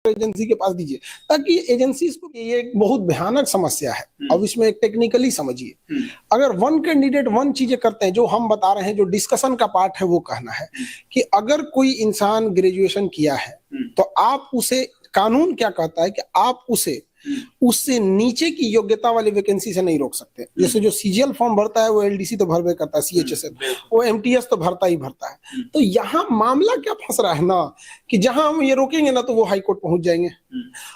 Agency के पास दीजिए, ताकि एजेंसी को ये एक बहुत भयानक समस्या है। अब इसमें एक टेक्निकली समझिए, अगर वन कैंडिडेट वन चीजें करते हैं, जो हम बता रहे हैं, जो डिस्कशन का पार्ट है, वो कहना है कि अगर कोई इंसान ग्रेजुएशन किया है तो आप उसे, कानून क्या कहता है कि आप उसे उससे नीचे की योग्यता वाली वैकेंसी से नहीं रोक सकते। जैसे जो सीजीएल फॉर्म भरता है वो एलडीसी तो भरवे करता है, सीएचएसएल वो एमटीएस तो भरता ही भरता है। तो यहाँ मामला क्या फंस रहा है ना, कि जहां हम ये रोकेंगे ना तो वो हाई कोर्ट पहुंच जाएंगे,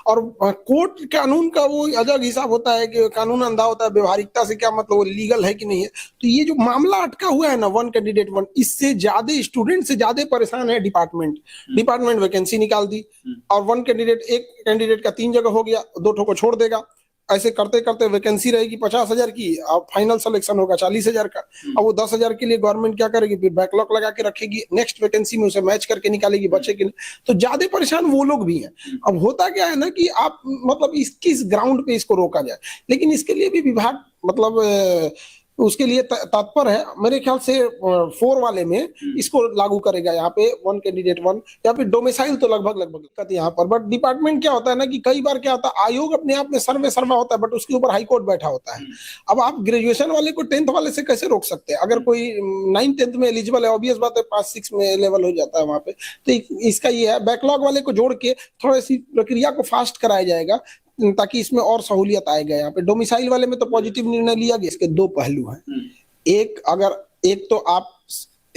और कोर्ट कानून का वो अलग हिसाब होता है कि कानून अंधा होता है, व्यवहारिकता से क्या मतलब वो लीगल है कि नहीं है। तो ये जो मामला अटका हुआ है ना, वन कैंडिडेट वन, इससे ज्यादा स्टूडेंट से ज्यादा परेशान है डिपार्टमेंट वैकेंसी निकाल दी, और वन कैंडिडेट, एक कैंडिडेट का 3 जगह हो गया, 2 ठो को छोड़ देगा। ऐसे करते करते वैकेंसी रहेगी 50,000 की, अब फाइनल सिलेक्शन होगा 40,000 का। अब वो 10,000 के लिए गवर्नमेंट क्या करेगी, फिर बैकलॉग लगा के रखेगी, नेक्स्ट वैकेंसी में उसे मैच करके निकालेगी बच्चे के लिए। तो ज्यादा परेशान वो लोग भी हैं। अब होता क्या है ना कि आप मतलब किस ग्राउंड पे इसको रोका जाए, लेकिन इसके लिए भी विभाग मतलब उसके लिए तत्पर है। मेरे ख्याल से 4 वाले में इसको लागू करेगा, यहाँ पे वन कैंडिडेट वन, या फिर डोमिसाइल तो लगभग यहाँ पर। बट डिपार्टमेंट क्या होता है ना कि कई बार क्या होता है, आयोग अपने आप में सर्वा होता है, बट उसके ऊपर हाई कोर्ट बैठा होता है। अब आप ग्रेजुएशन वाले को 10th वाले से कैसे रोक सकते हैं? अगर कोई 9th 10th में एलिजिबल है, ऑब्वियस बात है 5-6 में लेवल हो जाता है वहां पे। तो इसका ये है, बैकलॉग वाले को जोड़ के थोड़ी सी प्रक्रिया को फास्ट कराया जाएगा, ताकि इसमें और सहूलियत आएगा। यहाँ पे डोमिसाइल वाले में तो पॉजिटिव निर्णय लिया गया। इसके 2 पहलू हैं। एक तो आप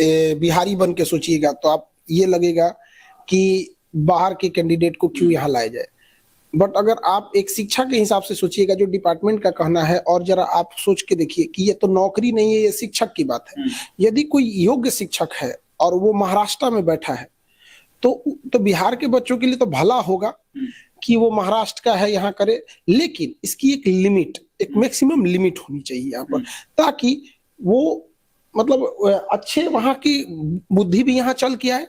बिहारी बन के सोचिएगा तो आप ये लगेगा कि बाहर के कैंडिडेट को क्यों यहाँ लाया जाए। बट अगर आप एक शिक्षा के हिसाब से सोचिएगा, जो डिपार्टमेंट का कहना है, और जरा आप सोच के देखिए कि ये तो नौकरी नहीं है, ये शिक्षक की बात है। यदि कोई योग्य शिक्षक है और वो महाराष्ट्र में बैठा है तो बिहार के बच्चों के लिए तो भला होगा कि वो महाराष्ट्र का है, यहाँ करे। लेकिन इसकी एक लिमिट, एक मैक्सिमम लिमिट होनी चाहिए यहाँ पर, ताकि वो मतलब अच्छे वहां की बुद्धि भी यहाँ चल के आए,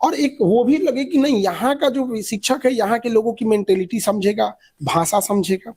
और एक वो भी लगे कि नहीं, यहाँ का जो शिक्षक है यहाँ के लोगों की मेंटेलिटी समझेगा, भाषा समझेगा,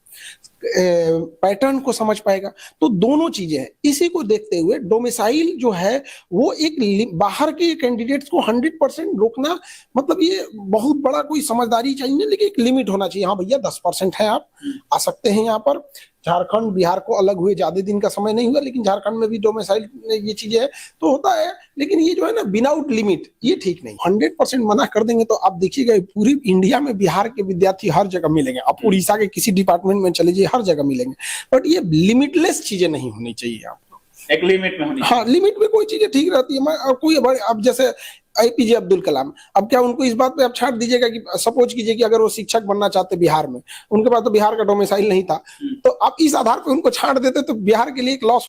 पैटर्न को समझ पाएगा। तो दोनों चीजें हैं। इसी को देखते हुए डोमिसाइल जो है वो एक बाहर के कैंडिडेट्स को 100% रोकना, मतलब ये बहुत बड़ा कोई समझदारी चाहिए, लेकिन एक लिमिट होना चाहिए। हाँ भैया 10% है, आप आ सकते हैं यहाँ पर। झारखंड बिहार को अलग हुए ज्यादा दिन का समय नहीं हुआ, लेकिन झारखंड में भी डोमिसाइल ये चीजें है तो होता है। लेकिन ये जो है ना विदाउट लिमिट, ये ठीक नहीं। 100% मना कर देंगे तो आप देखिएगा पूरी इंडिया में बिहार के विद्यार्थी हर जगह मिलेंगे। आप उड़ीसा के किसी डिपार्टमेंट में चले जाइए, हर जगह मिलेंगे। बट ये लिमिटलेस चीजें नहीं होनी चाहिए। आपको एक लिमिट में होनी। हाँ, लिमिट में कोई चीजें ठीक रहती है। कोई अब जैसे एपीजे अब्दुल कलाम, अब क्या उनको इस बात पे आप छाट दीजिएगा कि सपोज कीजिए कि अगर वो शिक्षक बनना चाहते बिहार में, उनके पास तो बिहार का डोमिसाइल नहीं था, तो आप इस आधार पे उनको छाट देते तो बिहार के लिए एक लॉस